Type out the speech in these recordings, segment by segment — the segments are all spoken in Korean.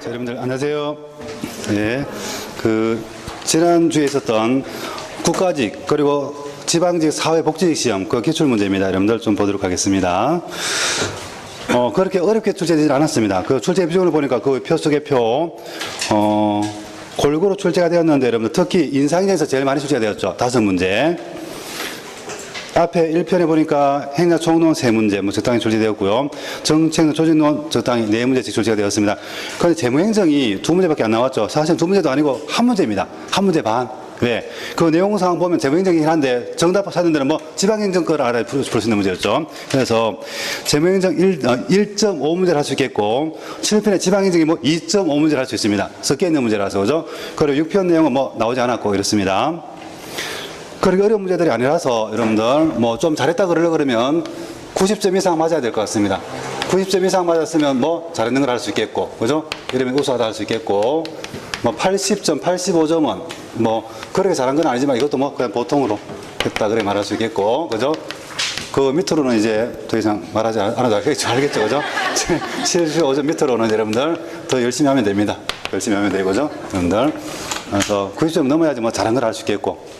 자, 여러분들 안녕하세요. 네, 지난주에 있었던 국가직 그리고 지방직 사회복지직 시험 그 기출문제입니다. 여러분들 좀 보도록 하겠습니다. 그렇게 어렵게 출제되지 않았습니다. 그 출제 비중을 보니까 그 표 속의 골고루 출제가 되었는데 여러분들 특히 인상에서 제일 많이 출제가 되었죠. 5문제. 앞에 1편에 보니까 행사 총론 3문제 뭐 적당히 출제되었고요. 정책 조직론 적당히 4문제씩 출제가 되었습니다. 그런데 재무행정이 2문제밖에 안 나왔죠. 사실 2문제도 아니고 1문제입니다. 1문제 반. 왜? 그 내용상 보면 재무행정이긴 한데 정답 찾는 데는 뭐 지방행정 거를 알아야 풀 수 있는 문제였죠. 그래서 재무행정 1.5문제를 할 수 있겠고 7편에 지방행정이 뭐 2.5문제를 할 수 있습니다. 섞여 있는 문제라서 그죠? 그리고 6편 내용은 뭐 나오지 않았고 이렇습니다. 그렇게 어려운 문제들이 아니라서 여러분들 뭐 좀 잘했다 그러면 90점 이상 맞아야 될 것 같습니다. 90점 이상 맞았으면 뭐 잘했는 걸 할 수 있겠고 그죠? 이러면 우수하다 할 수 있겠고 뭐 80점, 85점은 뭐 그렇게 잘한 건 아니지만 이것도 뭐 그냥 보통으로 했다 그래 말할 수 있겠고 그죠? 그 밑으로는 이제 더 이상 말하지 않아도 알겠죠 그죠? 75점 밑으로는 여러분들 더 열심히 하면 됩니다. 열심히 하면 되고 그죠? 여러분들 그래서 90점 넘어야지 뭐 잘한 걸 할 수 있겠고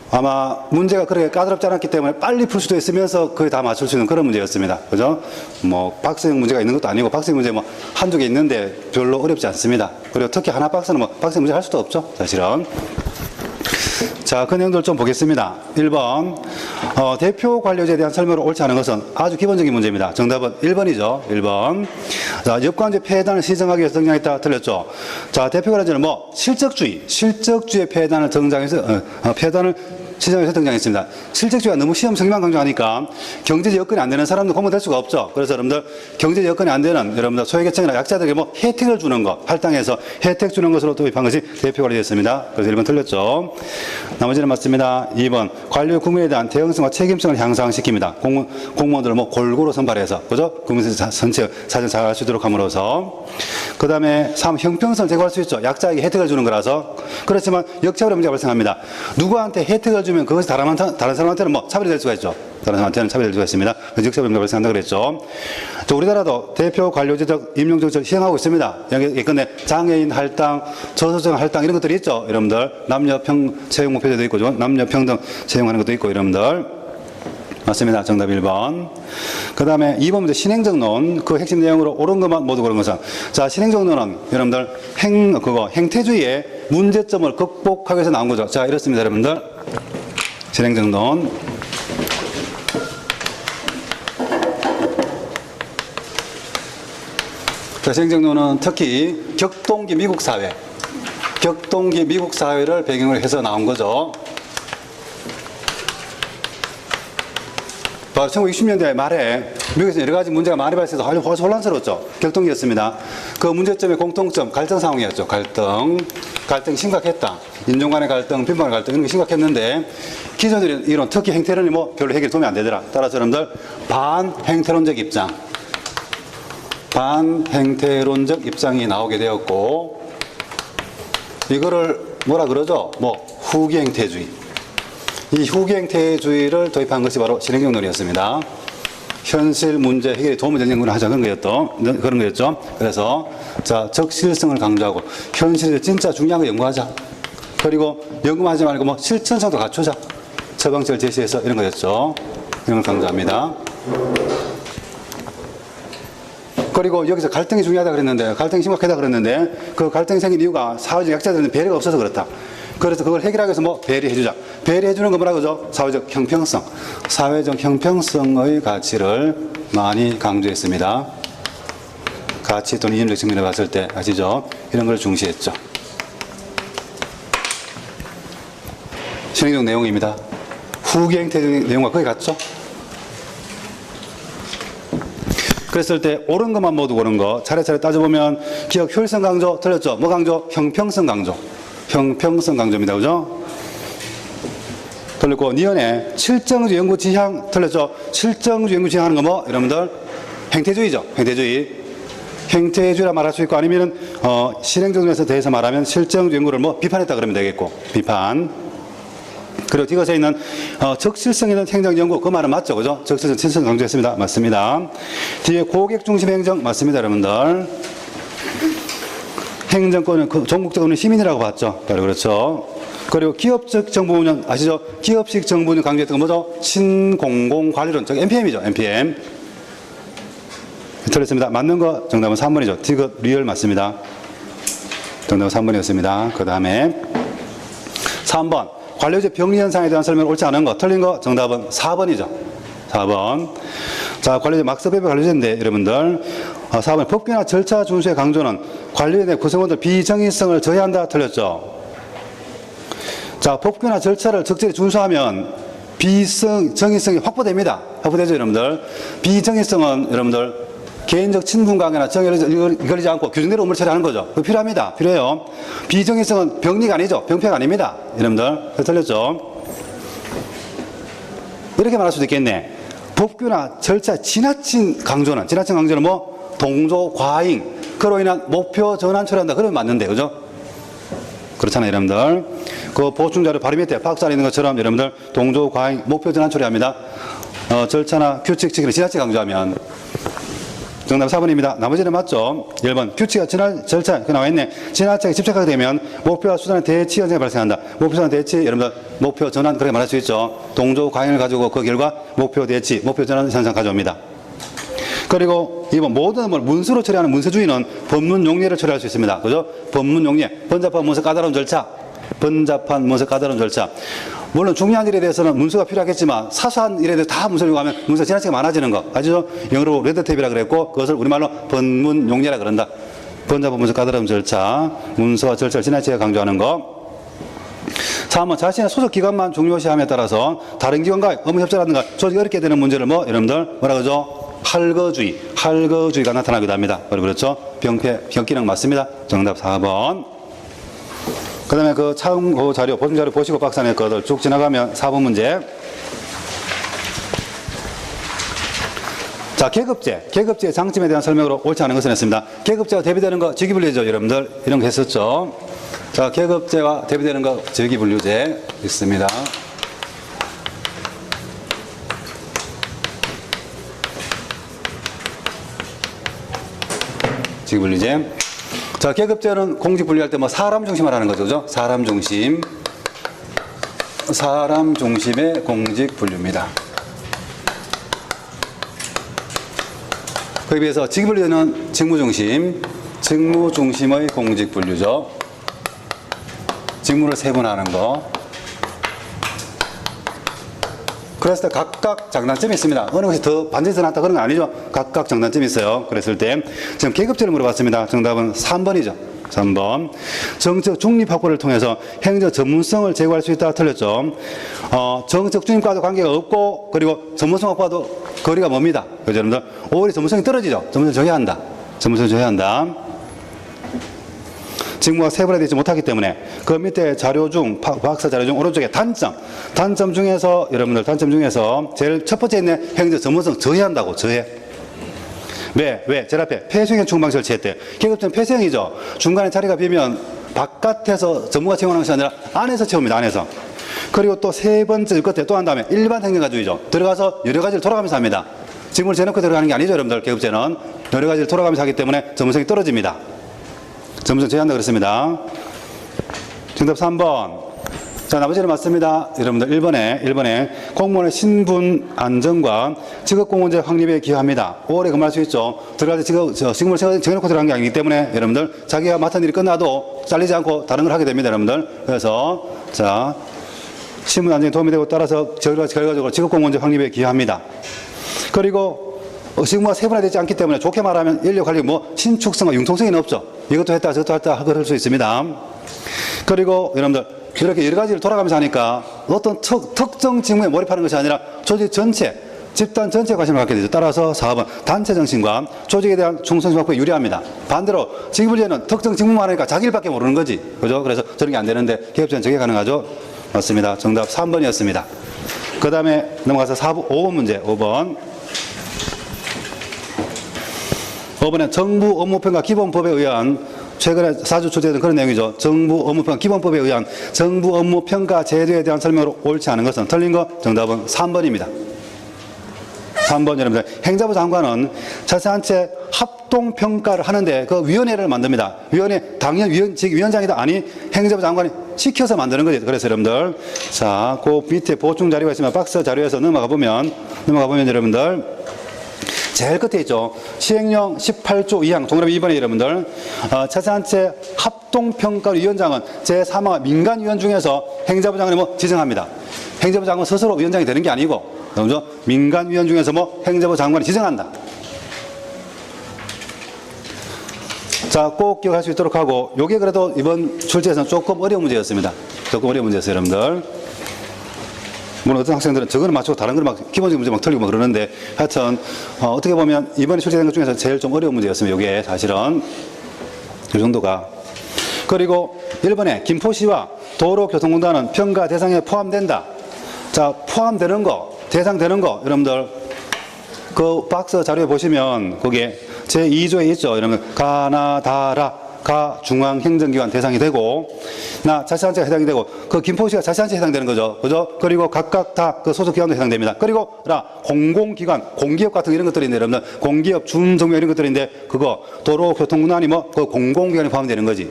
아마 문제가 그렇게 까다롭지 않았기 때문에 빨리 풀 수도 있으면서 거의 다 맞출 수 있는 그런 문제였습니다. 그죠? 뭐 박스형 문제가 있는 것도 아니고 박스형 문제 뭐 한두 개 있는데 별로 어렵지 않습니다. 그리고 특히 하나 박스는 뭐 박스형 문제 할 수도 없죠. 사실은. 자, 그 내용들 좀 보겠습니다. 1번 대표 관료제에 대한 설명을 옳지 않은 것은 아주 기본적인 문제입니다. 정답은 1번이죠. 1번. 자, 역관제 폐단을 시정하기 위해서 등장했다. 틀렸죠. 자, 대표 관료제는 뭐 실적주의 폐단을 폐단을 시정해서 등장했습니다. 실적주의가 너무 시험 성격만 강조하니까 경제적 여건이 안 되는 사람도 공부될 수가 없죠. 그래서 여러분들 경제적 여건이 안 되는 여러분들 소외계층이나 약자들에게 뭐 혜택을 주는 것, 할당해서 혜택 주는 것으로 도입한 것이 대표관리였습니다. 그래서 1번 틀렸죠. 나머지는 맞습니다. 2번 관료 국민에 대한 대응성과 책임성을 향상시킵니다. 공무원들을 뭐 골고루 선발해서 그죠? 국민 전체 사정 잘 할 수 있도록 함으로써 그 다음에 3 형평성을 제고할 수 있죠. 약자에게 혜택을 주는 거라서 그렇지만 역차별의 문제가 발생합니다. 누구한테 혜택을 주면 그것이 다른 사람한테는 뭐 차별이 될 수가 있죠. 다른 사람한테는 차별이 될 수가 있습니다. 역차별 문제가 발생한다고 그랬죠. 또 우리나라도 대표 관료제적 임용정책을 시행하고 있습니다. 예컨대 장애인 할당, 저소득 할당 이런 것들이 있죠. 여러분들 남녀평 채용 목표제도 있고 남녀평등 채용하는 것도 있고 여러분들 맞습니다. 정답 1번. 그 다음에 2번 문제 신행정론 그 핵심 내용으로 옳은 것만 모두 그런 것은 자 신행정론은 여러분들 행태주의의 문제점을 극복하기 위해서 나온 거죠. 자 이렇습니다. 여러분들 신행정론 자 신행정론은 특히 격동기 미국 사회를 배경으로 해서 나온 거죠. 바로 1960년대 말에 미국에서 여러 가지 문제가 많이 발생해서 아주 혼란스러웠죠. 격동기였습니다. 그 문제점의 공통점, 갈등 상황이었죠. 갈등이 심각했다. 인종 간의 갈등, 빈부간의 갈등 이런 게 심각했는데 기존의 이론, 특히 행태론이 뭐 별로 해결이 도움이 안 되더라. 따라서 여러분들 반행태론적 입장이 나오게 되었고 이거를 뭐라 그러죠? 뭐 후기행태주의. 이 후기행태주의를 도입한 것이 바로 신행정론이었습니다. 현실 문제 해결에 도움이 되는 연구를 하자 그런 거였죠. 그래서 자 적실성을 강조하고 현실에 진짜 중요한 거 연구하자. 그리고 연구만 하지 말고 뭐 실천성도 갖추자. 처방책을 제시해서 이런 거였죠. 이런 걸 강조합니다. 그리고 여기서 갈등이 중요하다 그랬는데 갈등이 심각하다 그랬는데 그 갈등이 생긴 이유가 사회적 약자들은 배려가 없어서 그렇다. 그래서 그걸 해결하기 위해서 뭐 배려해주자. 배려해주는 건 뭐라 그러죠? 사회적 형평성의 가치를 많이 강조했습니다. 가치 또는 이념적 측면에 봤을 때 아시죠? 이런 걸 중시했죠. 신행정 내용입니다. 후기행태 내용과 거의 같죠? 그랬을 때 옳은 것만 모두 옳은 거 차례차례 따져보면 기억 효율성 강조 틀렸죠? 뭐 강조? 형평성 강조입니다. 그죠? 틀렸고, 니은에 실정주 연구 지향 틀렸죠? 실정주 연구 지향하는 거 뭐? 여러분들, 행태주의죠. 행태주의라 말할 수 있고, 아니면은, 실행정론에서 대해서 말하면 실정주 연구를 뭐 비판했다 그러면 되겠고, 비판. 그리고 뒤것에 있는 적실성 있는 행정연구 그 말은 맞죠, 그죠? 적실성, 친선 강조했습니다. 맞습니다. 뒤에 고객 중심 행정 맞습니다, 여러분들. 행정권은 그 전국적으로 시민이라고 봤죠. 바로 그렇죠. 그리고 기업적 정부 운영 아시죠? 기업식 정부 운영 강조했던 건 뭐죠? 신공공 관리론. 저기 NPM이죠, NPM. 틀렸습니다. 맞는 거 정답은 3번이죠. 디귿 리얼 맞습니다. 정답은 3번이었습니다. 그 다음에 3번. 관료제 병리 현상에 대한 설명을 옳지 않은 거. 틀린 거 정답은 4번이죠. 4번. 자, 관료제 막스배배 관료제인데 여러분들 4번. 법규나 절차 준수의 강조는 관료제 구성원들 비정의성을 저해한다. 틀렸죠. 자, 법규나 절차를 적절히 준수하면 정의성이 확보됩니다. 확보되죠, 여러분들. 비정의성은 여러분들 개인적 친분관계나 정의를 이끌지 않고 규정대로 업무를 처리하는 거죠. 그거 필요합니다. 필요해요. 비정의성은 병리가 아니죠. 병폐가 아닙니다. 여러분들. 틀렸죠? 이렇게 말할 수도 있겠네. 법규나 절차 지나친 강조는 뭐? 동조 과잉. 그로 인한 목표 전환 처리한다. 그러면 맞는데, 그죠? 그렇잖아요, 여러분들. 그 보충자료 바로 밑에 박스 안에 있는 것처럼 여러분들 동조 과잉 목표 전환 처리합니다. 절차나 규칙 지키는 지나치게 강조하면 정답 4번입니다. 나머지는 맞죠? 1번 규칙과 절차 그 나와 있네. 지나치게 집착하게 되면 목표와 수단의 대치 현상이 발생한다. 목표 수단 대치 여러분들 목표 전환 그렇게 말할 수 있죠. 동조 과잉을 가지고 그 결과 목표 대치 목표 전환 현상 가져옵니다. 그리고 2번 모든 문서로 처리하는 문서주의는 법문 용례를 처리할 수 있습니다. 그죠? 법문 용례 번잡한 문서 까다로운 절차 번잡한 문서 까다로운 절차. 물론 중요한 일에 대해서는 문서가 필요하겠지만 사소한 일에 대해서 다 문서를 요구하면 문서가 지나치게 많아지는 거 아시죠? 영어로 레드테이프라 그랬고 그것을 우리말로 번문 용례라 그런다. 번잡한 문서 까다로운 절차 문서와 절차를 지나치게 강조하는 거. 3번 자신의 소속 기관만 중요시함에 따라서 다른 기관과 업무 협조라든가 조직이 어렵게 되는 문제를 여러분들 뭐라 그러죠? 할거주의가 나타나기도 합니다. 바로 그렇죠? 병폐 격기능 맞습니다. 정답 4번. 그 다음에 그 참고 자료, 보충 자료 보시고 박스 안에 것들 쭉 지나가면 4번 문제. 자, 계급제의 장점에 대한 설명으로 옳지 않은 것을 했습니다. 계급제가 대비되는 거 직위분류제죠, 여러분들. 이런 거 했었죠. 자, 계급제가 대비되는 거 직위분류제 있습니다. 직위분류제. 자, 계급제는 공직 분리할 때 사람 중심을 하는 거죠. 그죠? 사람 중심의 공직 분류입니다. 그에 비해서 직위 분류는 직무 중심의 공직 분류죠. 직무를 세분화하는 거. 그랬을 때 각각 장단점이 있습니다. 어느 것이 더 반드시 더 낫다 그런 건 아니죠. 각각 장단점이 있어요. 그랬을 때 지금 계급제를 물어봤습니다. 정답은 3번이죠. 3번. 정책 중립 확보를 통해서 행정 전문성을 제고할 수 있다. 틀렸죠. 정책 중립과도 관계가 없고 그리고 전문성 확보와도 거리가 멉니다. 그죠, 여러분들? 오히려 전문성이 떨어지죠. 전문성을 저해한다. 직무가 세분화되지 못하기 때문에 그 밑에 자료 중 박사 자료 중 오른쪽에 단점 중에서 여러분들 제일 첫 번째 있는 행정 전문성 저해한다고. 저해. 왜? 제일 앞에 폐쇄형 충방 설치했대. 계급제는 폐쇄형이죠. 중간에 자리가 비면 바깥에서 전문가 채용하는 것이 아니라 안에서 채웁니다. 안에서. 그리고 또 세 번째 끝에 또 한 다음에 일반 행정가주의죠. 들어가서 여러 가지를 돌아가면서 합니다. 직무를 재놓고 들어가는 게 아니죠, 여러분들. 계급제는 여러 가지를 돌아가면서 하기 때문에 전문성이 떨어집니다. 전문성 제한다 그랬습니다. 정답 3번. 자, 나머지는 맞습니다. 여러분들 1번에 공무원의 신분 안정과 직업공무원제 확립에 기여합니다. 오래 근무할 수 있죠. 들어갈 때 직무를 정해놓고 들어간 게 아니기 때문에 여러분들 자기가 맡은 일이 끝나도 잘리지 않고 다른 걸 하게 됩니다, 여러분들. 그래서 자, 신분 안정에 도움이 되고 따라서 결과적으로 직업공무원제 확립에 기여합니다. 그리고 직무가 세분화되지 않기 때문에 좋게 말하면 인력 관리 신축성과 융통성이 없죠. 이것도 했다 저것도 했다 그럴 수 있습니다. 그리고 여러분들 이렇게 여러 가지를 돌아가면서 하니까 어떤 특정 직무에 몰입하는 것이 아니라 조직 전체, 집단 전체에 관심을 갖게 되죠. 따라서 4번 단체 정신과 조직에 대한 충성심 확보에 유리합니다. 반대로 직위분리는 특정 직무만 하니까 자기 일밖에 모르는 거지. 그죠? 그래서 저런 게 안 되는데 계급제는 저게 가능하죠. 맞습니다. 정답 3번이었습니다. 그 다음에 넘어가서 5번 문제. 5번은 정부 업무평가 기본법에 의한 최근에 자주 출제된 그런 내용이죠. 정부 업무평가 기본법에 의한 정부 업무평가 제도에 대한 설명으로 옳지 않은 것은 틀린 거. 정답은 3번입니다. 3번 여러분들. 행자부 장관은 자치단체 합동평가를 하는데 그 위원회를 만듭니다. 위원회 당연 위원장이다. 아니 행자부 장관이 시켜서 만드는 거죠. 그래서 여러분들 자, 그 밑에 보충 자료가 있으면 박스 자료에서 넘어가 보면 여러분들 제일 끝에 있죠. 시행령 18조 2항 동그라미 2번에 여러분들 자치단체 합동평가위원장은 제3화 민간위원 중에서 행자부 장관이 뭐 지정합니다. 행자부 장관 스스로 위원장이 되는 게 아니고 그렇죠? 민간위원 중에서 뭐 행자부 장관이 지정한다. 자, 꼭 기억할 수 있도록 하고, 요게 그래도 이번 출제에서는 조금 어려운 문제였습니다. 조금 어려운 문제였어요, 여러분들. 물론 어떤 학생들은 저거는 맞추고 다른 거는 막 기본적인 문제 막 틀리고 막 그러는데, 하여튼, 어떻게 보면 이번에 출제된 것 중에서 제일 좀 어려운 문제였습니다. 요게 사실은. 이 정도가. 그리고 1번에 김포시와 도로교통공단은 평가 대상에 포함된다. 자, 포함되는 거, 대상되는 거, 여러분들, 그 박스 자료에 보시면 거기에 제2조에 있죠. 여러분, 가나다라가 중앙행정기관 대상이 되고, 나 자치단체가 해당이 되고, 그 김포시가 자치단체에 해당되는 거죠. 그죠? 그리고 각각 다 그 소속기관도 해당됩니다. 그리고, 공공기관, 공기업 같은 이런 것들인데, 여러분들, 공기업, 준정부 이런 것들인데, 그거, 도로교통공단이 뭐, 그 공공기관에 포함되는 거지.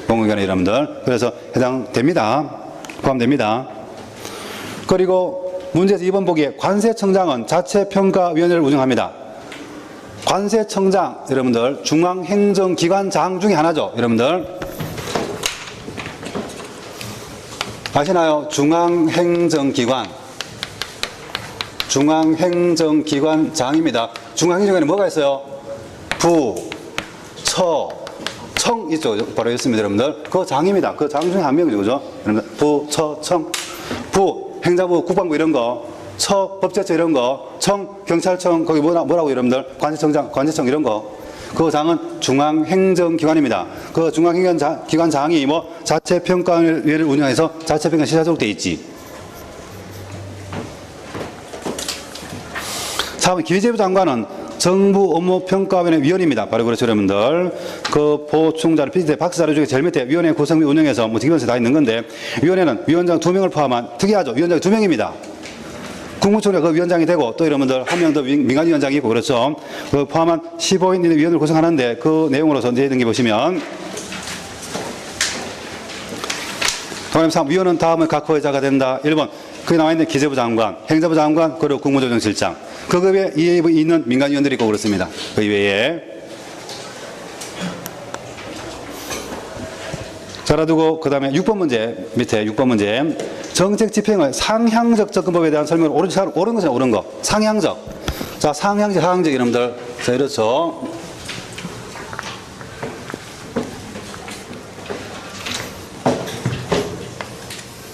공공기관에 여러분들. 그래서 해당됩니다. 포함됩니다. 그리고, 문제에서 2번 보기에 관세청장은 자체평가위원회를 운영합니다. 관세청장, 여러분들, 중앙행정기관장 중에 하나죠. 여러분들. 아시나요? 중앙행정기관. 중앙행정기관장입니다. 중앙행정기관에 뭐가 있어요? 부, 처, 청 있죠. 바로 있습니다. 여러분들. 그 장입니다. 그 장 중에 한 명이죠. 그죠? 여러분들. 부, 처, 청. 부. 행자부, 국방부 이런 거, 처, 법제처 이런 거, 청, 경찰청, 거기 뭐라고 여러분들, 관세청장, 관세청 이런 거. 그 장은 중앙행정기관입니다. 그 중앙행정기관장이 뭐 자체평가위를 운영해서 자체평가 시사적으로 돼 있지. 4번 기재부 장관은 정부 업무평가위원회 위원입니다. 바로 그렇죠, 여러분들. 그 보충자료, PPT 박스 자료 중에 제일 밑에 위원회 구성 및 운영에서 뭐 기본서 다 있는 건데, 위원회는 위원장 2명을 포함한 특이하죠. 위원장이 2명입니다. 국무총리가 그 위원장이 되고, 또 여러분들 한 명 더 민간위원장이 있고, 그렇죠. 그 포함한 15인 위원을 구성하는데, 그 내용으로서 이제 등기 보시면, 동그라미 3, 위원은 다음의 각 부회자가 된다. 1번, 거기 나와 있는 기재부 장관, 행자부 장관, 그리고 국무조정실장. 그 외에 이에 있는 민간위원들이 있고 그렇습니다. 그 이외에. 자, 놔두고, 그 다음에 6번 문제, 밑에 6번 문제. 정책 집행의 상향적 접근법에 대한 설명을 옳은 것이 옳은 거. 상향적. 자, 상향적, 하향적 이름들. 자, 이렇죠.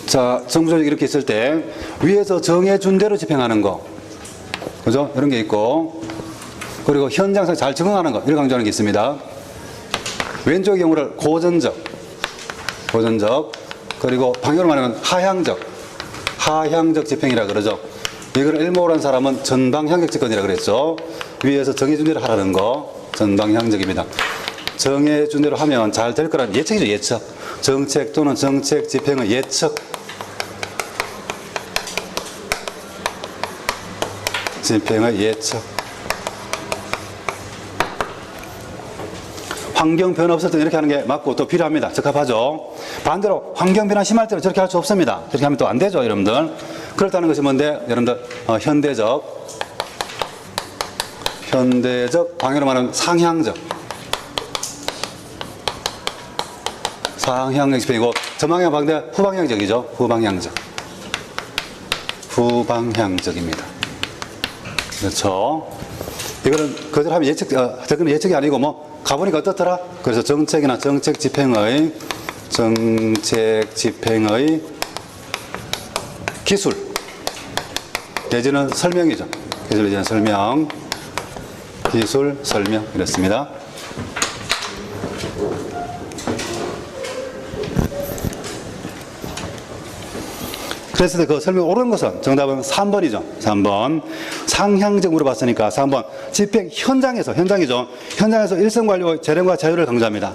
자, 정부조직 이렇게 있을 때, 위에서 정해준 대로 집행하는 거. 그죠? 이런 게 있고, 그리고 현장에서 잘 적응하는 거, 이렇게 강조하는 게 있습니다. 왼쪽 경우를 고전적, 그리고 방향으로 말하면 하향적 집행이라 그러죠. 이걸 일모를 한 사람은 전방향적 집권이라 그랬죠. 위에서 정해준 대로 하라는 거, 전방향적입니다. 정해준 대로 하면 잘 될 거라는 예측이죠, 예측. 정책 또는 정책 집행의 예측. 집행의 예측. 환경 변화 없을 때 이렇게 하는 게 맞고 또 필요합니다. 적합하죠. 반대로 환경 변화 심할 때는 저렇게 할 수 없습니다. 저렇게 하면 또 안 되죠, 여러분들. 그렇다는 것이 뭔데, 여러분들, 현대적, 방향으로 말하면 상향적 집행이고, 전방향 반대 후방향적이죠. 후방향적입니다. 그렇죠. 이거는 그대로 하면 예측이 아니고 뭐 가보니까 어떻더라? 그래서 정책이나 정책 집행의 기술 내지는 설명이죠. 기술 내지는 설명, 기술 설명 이렇습니다. 그랬을 때 그 설명 옳은 것은 정답은 3번이죠. 3번. 상향적 물어봤으니까 3번. 집행 현장이죠. 현장에서 일선 관리와 재량과 자유를 강조합니다.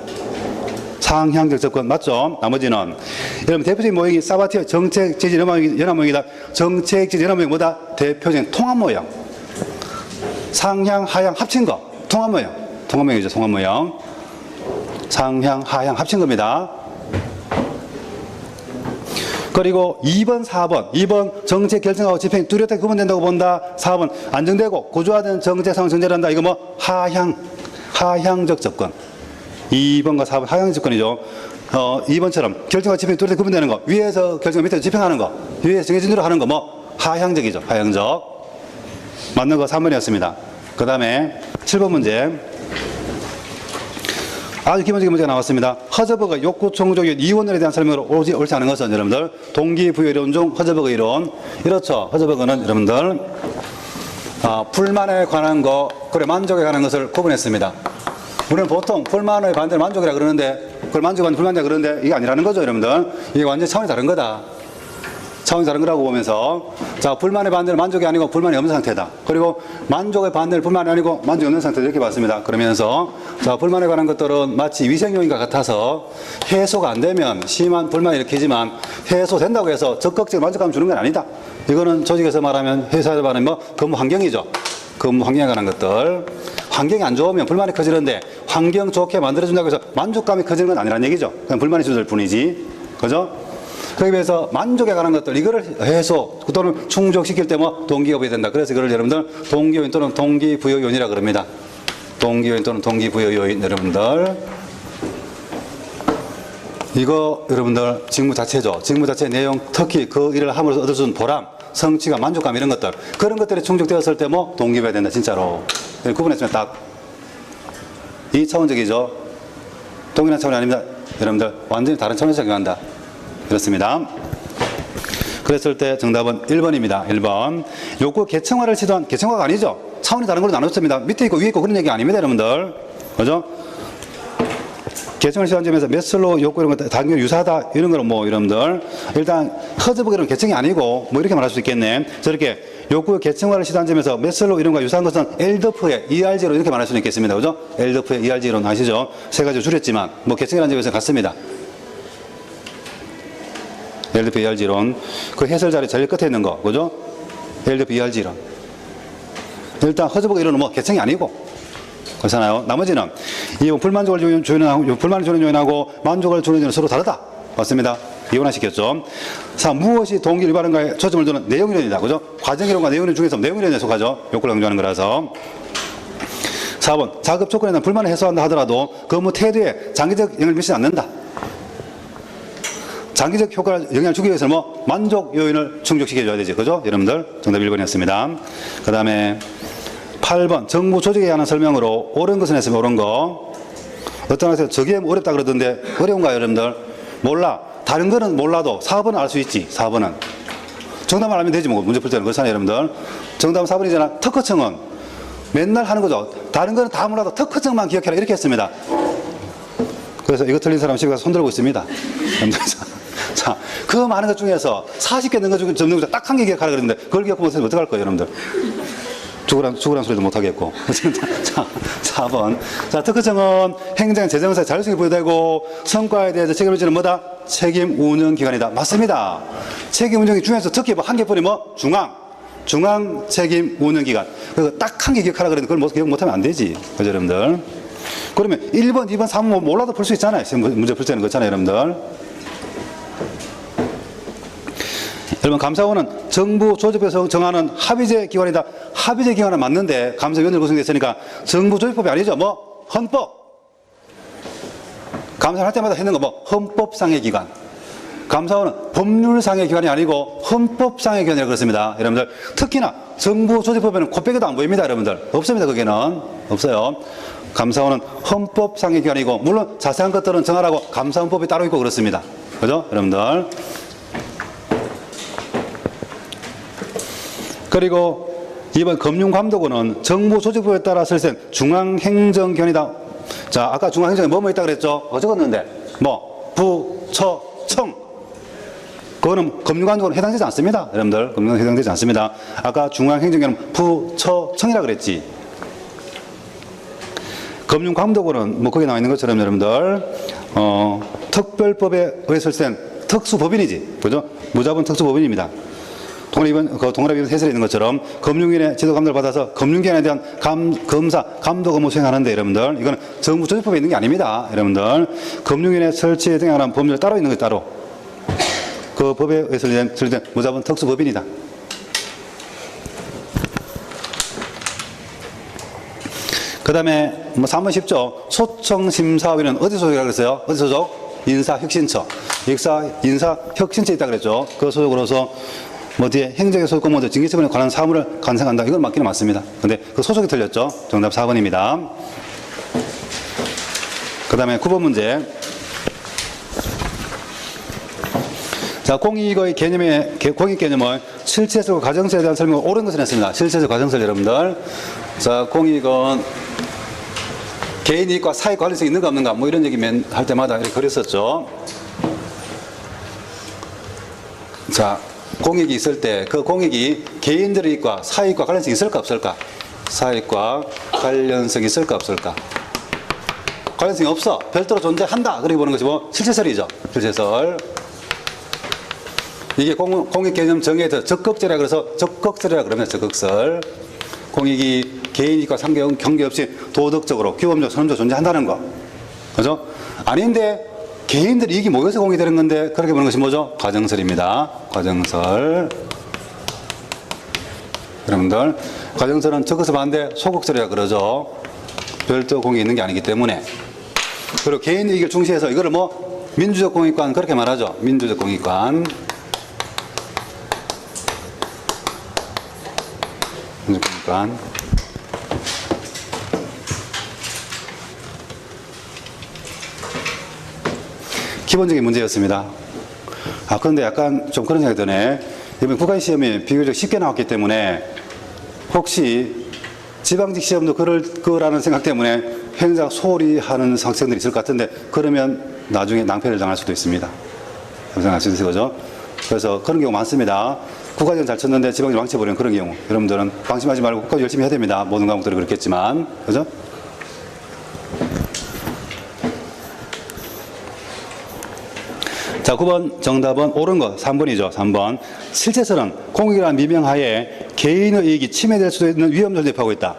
상향적 접근 맞죠? 나머지는 여러분 대표적인 모형이 사바티어 정책지지 연합 모형이다. 정책지지 연합 모형 뭐다? 대표적인 통합 모형. 상향 하향 합친 거 통합 모형. 통합 모형이죠. 통합 모형. 상향 하향 합친 겁니다. 그리고 2번, 4번. 2번 정책 결정하고 집행이 뚜렷하게 구분된다고 본다. 4번 안정되고 구조화된 정책 상황 정제를 한다. 이거 뭐 하향적 접근. 2번과 4번 하향적 접근이죠. 2번처럼 결정하고 집행이 뚜렷하게 구분되는 거. 위에서 결정, 밑에서 집행하는 거. 위에서 정해진 대로 하는 거 뭐 하향적이죠. 하향적. 맞는 거 3번이었습니다. 그 다음에 7번 문제. 아주 기본적인 문제가 나왔습니다. 허저버거 욕구 충족의 이원론에 대한 설명으로 옳지 않은 것은 여러분들 동기부여 이론 중 허저버거 이론. 이렇죠. 허저버거는 여러분들 불만에 관한 거, 그래 만족에 관한 것을 구분했습니다. 우리는 보통 불만의 반대를 만족이라 그러는데 그걸 만족한 불만이라 그러는데 이게 아니라는 거죠. 여러분들 이게 완전히 차원이 다른 거다. 차원이 다른 거라고 보면서 자 불만의 반대는 만족이 아니고 불만이 없는 상태다. 그리고 만족의 반대는 불만이 아니고 만족이 없는 상태다. 이렇게 봤습니다. 그러면서 자 불만에 관한 것들은 마치 위생요인과 같아서 해소가 안 되면 심한 불만이 일으키지만 해소된다고 해서 적극적으로 만족감을 주는 건 아니다. 이거는 조직에서 말하면 회사에서 말하면 뭐 근무 환경이죠. 근무 환경에 관한 것들. 환경이 안 좋으면 불만이 커지는데 환경 좋게 만들어준다고 해서 만족감이 커지는 건 아니라는 얘기죠. 그냥 불만이 주될 뿐이지. 그죠? 거기에 비해서 만족에 관한 것들, 이거를 해소 또는 충족시킬 때 뭐 동기부여가 된다. 그래서 이걸 여러분들 동기요인 또는 동기부여요인이라고 그럽니다. 동기요인 또는 동기부여요인 여러분들. 이거 여러분들 직무 자체죠. 직무 자체 내용, 특히 그 일을 함으로써 얻을 수 있는 보람, 성취감, 만족감 이런 것들. 그런 것들이 충족되었을 때 뭐 동기부여가 된다. 진짜로. 구분했으면 딱 2차원적이죠. 동일한 차원이 아닙니다. 여러분들 완전히 다른 차원에서 적용한다. 그렇습니다. 그랬을 때 정답은 1번입니다. 1번. 욕구 계층화를 시도한, 계층화가 아니죠. 차원이 다른 걸로 나눴습니다. 밑에 있고 위에 있고 그런 얘기 아닙니다. 여러분들. 그죠? 계층을 시도한 점에서 메슬로우 욕구 이런 것 당연히 유사하다. 이런 거는 뭐 여러분들. 일단 허즈버그는 계층이 아니고 뭐 이렇게 말할 수 있겠네. 저렇게 욕구 계층화를 시도한 점에서 메슬로우 이런 거 유사한 것은 엘더프의 ERG로 이렇게 말할 수 있겠습니다. 그죠? 엘더프의 ERG 이론 아시죠? 세 가지로 줄였지만 뭐 계층이라는 점에서 같습니다. LDP ERG론. 그 해설 자리 제일 끝에 있는 거, 그죠? LDP ERG론. 일단 허즈버그 이론은 뭐 계층이 아니고, 그렇잖아요. 나머지는 이 불만족을 주는 요인하고, 불만을 주는 요인하고 만족을 주는 요인은 서로 다르다. 맞습니다. 이혼하시켰죠. 자, 무엇이 동기 일반론가에 초점을 두는 내용이론이다. 그죠? 과정이론과 내용이론 중에서 내용이론에 속하죠. 욕구를 강조하는 거라서. 4번. 작업 조건에 대한 불만을 해소한다 하더라도 근무 태도에 장기적 영향을 미치지 않는다. 장기적 효과를 영향을 주기 위해서는 뭐 만족 요인을 충족시켜줘야 되죠. 그죠? 여러분들 정답 1번이었습니다. 그 다음에 8번 정부 조직에 관한 설명으로 옳은 것은 했으면 옳은 거. 어떤 학생 저게 어렵다 그러던데 어려운가요 여러분들? 몰라. 다른 거는 몰라도 4번은 알 수 있지. 4번은 정답만 알면 되지 뭐 문제 풀 때는. 그렇잖아요 여러분들. 정답은 4번이잖아. 특허청은 맨날 하는 거죠. 다른 거는 다 몰라도 특허청만 기억해라 이렇게 했습니다. 그래서 이거 틀린 사람 집에 가서 손 들고 있습니다. 자, 그 많은 것 중에서 40개 넣은 것 중에 접는 거 딱 한 개 기억하라 그랬는데 그걸 기억하면 어떡할 거예요, 여러분들? 죽으란 소리도 못 하겠고. 자, 4번. 자, 특허청은 행정, 재정사에 자율성이 부여되고 성과에 대해서 책임을 지는 뭐다? 책임 운영 기관이다. 맞습니다. 책임 운영이 중에서 특히 뭐 한 개뿐이 뭐? 중앙 책임 운영 기관. 그거 딱 한 개 기억하라 그랬는데 그걸 기억 못하면 안 되지. 그죠, 여러분들? 그러면 1번, 2번, 3번 몰라도 풀 수 있잖아요. 문제 풀 때는 그렇잖아요, 여러분들. 여러분, 감사원은 정부 조직법에서 정하는 합의제 기관이다. 합의제 기관은 맞는데 감사위원회로 구성됐으니까 정부 조직법이 아니죠. 뭐 헌법. 감사할 때마다 했는 거 뭐 헌법상의 기관. 감사원은 법률상의 기관이 아니고 헌법상의 기관이라고 그렇습니다. 여러분들 특히나 정부 조직법에는 코빼기도 안 보입니다. 여러분들 없습니다. 거기는 없어요. 감사원은 헌법상의 기관이고 물론 자세한 것들은 정하라고 감사원법이 따로 있고 그렇습니다. 그죠? 여러분들. 그리고 이번 금융감독원은 정부 조직법에 따라 설정 중앙행정기관이다. 자, 아까 중앙행정에 뭐뭐 있다 그랬죠? 적었는데 뭐 부처 청. 그거는 금융감독원은 해당되지 않습니다. 여러분들 금융감독원 해당되지 않습니다. 아까 중앙행정기관은 부처청이라 그랬지. 금융감독원은 뭐 거기 나와 있는 것처럼 여러분들 특별법에 의해서 설치된 특수법인이지, 그죠? 무자본 특수법인입니다. 동그라미 해설에 있는 것처럼 금융위원회 지도 감독을 받아서 금융기관에 대한 검사, 감독 업무 수행하는데 여러분들 이거는 정부 조직법에 있는 게 아닙니다. 여러분들 금융위원회 설치에 등장하는 법률 따로 있는 거 따로 그 법에 의해서 설치된 무자본 특수법인이다. 그 다음에 뭐 3번 쉽죠. 소청심사위는 어디 소속이라고 그랬어요? 어디 소속? 인사혁신처. 인사혁신처에 있다 그랬죠. 그 소속으로서 뭐 뒤에 행정의 소속 공무원들 징계처분에 관한 사무를 간생한다. 이건 맞기는 맞습니다. 근데 그 소속이 틀렸죠. 정답 4번입니다. 그 다음에 9번 문제. 자, 공익의 공익 개념을 실체적 과정설에 대한 설명을 옳은 것을 했습니다. 실체적 과정설 여러분들. 자, 공익은 개인 이익과 사익 관련성이 있는가 없는가 뭐 이런 얘기 할 때마다 이렇게 그랬었죠. 자, 공익이 있을 때 그 공익이 개인들의 이익과 사익과 관련성이 있을까 없을까? 사익과 관련성이 있을까 없을까? 관련성이 없어. 별도로 존재한다. 그렇게 보는 것이 뭐 실체설이죠. 실체설. 이게 공익 개념 정의에 더 적극설이라 그래서 적극설이라 그러면 적극설. 공익이 개인 이익과 관계없이 도덕적으로 규범적 선언적으로 존재한다는 거. 그죠? 아닌데 개인들 이익이 모여서 공익이 되는 건데 그렇게 보는 것이 뭐죠? 과정설입니다. 과정설. 여러분들 과정설은 적극설 반대 소극설이라 그러죠. 별도 공익이 있는 게 아니기 때문에. 그리고 개인 이익을 중시해서 이거를 뭐 민주적 공익관 그렇게 말하죠. 민주적 공익관. 민주적 공익관. 기본적인 문제였습니다. 그런데 약간 좀 그런 생각이 드네. 이번 국가시험이 비교적 쉽게 나왔기 때문에 혹시 지방직 시험도 그럴 거라는 생각 때문에 행사 소홀히 하는 학생들이 있을 것 같은데 그러면 나중에 낭패를 당할 수도 있습니다. 생각할 수 있어요. 그죠? 그래서 그런 경우 많습니다. 국가시험 잘 쳤는데 지방직 망쳐버리는 그런 경우. 여러분들은 방심하지 말고 국가시험 열심히 해야 됩니다. 모든 과목들이 그렇겠지만. 그죠? 자, 9번 정답은 옳은 거 3번이죠. 3번. 실체설은 공익이라는 미명하에 개인의 이익이 침해될 수도 있는 위험을 대표하고 있다.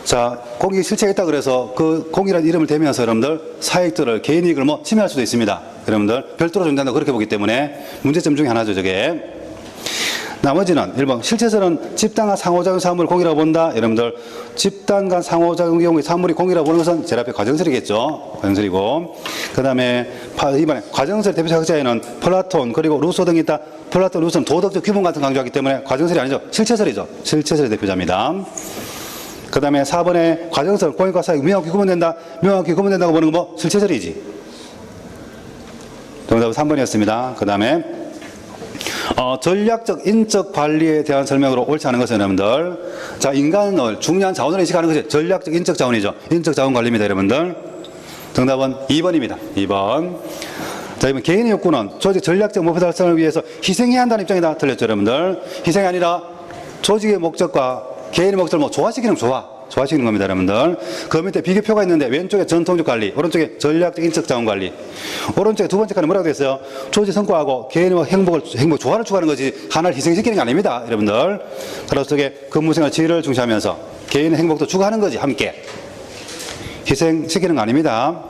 자, 공익이 실체가 있다 그래서 그 공익이라는 이름을 대면서 여러분들 사익들을 개인 이익을 뭐 침해할 수도 있습니다. 여러분들 별도로 존재한다 그렇게 보기 때문에 문제점 중에 하나죠. 저게. 나머지는 1번 실체설은 집단 간 상호작용 사물을 공이라고 본다. 여러분들 집단 간 상호작용 경우에 사물이 공이라고 보는 것은 제일 앞에 과정설이겠죠. 과정설이고 그 다음에 2번에 과정설 대표 학자에는 플라톤 그리고 루소 등이 있다. 플라톤, 루소는 도덕적 규범 같은 강조하기 때문에 과정설이 아니죠. 실체설이죠. 실체설의 대표자입니다. 그 다음에 4번에 과정설 공익과 사익 명확히 구분된다. 명확히 구분된다고 보는 건 뭐 실체설이지. 정답은 3번이었습니다. 그 다음에 전략적 인적 관리에 대한 설명으로 옳지 않은 것은 여러분들 자, 인간을 중요한 자원으로 인식하는 것이 전략적 인적 자원이죠. 인적 자원 관리입니다. 여러분들 정답은 2번입니다. 2번. 자, 이번 개인의 욕구는 조직 전략적 목표 달성을 위해서 희생해야 한다는 입장이다. 틀렸죠. 여러분들 희생이 아니라 조직의 목적과 개인의 목적을 뭐 조화시키는 조화시키는 겁니다. 여러분들 그 밑에 비교표가 있는데 왼쪽에 전통적 관리, 오른쪽에 전략적 인적 자원 관리. 오른쪽에 두 번째 칸에 뭐라고 되어 있어요? 조직 성과하고 개인의 행복 조화를 추구하는 거지 하나를 희생시키는 게 아닙니다. 여러분들 따라서 속에 근무생활 지위를 중시하면서 개인의 행복도 추구하는 거지 함께 희생시키는 거 아닙니다.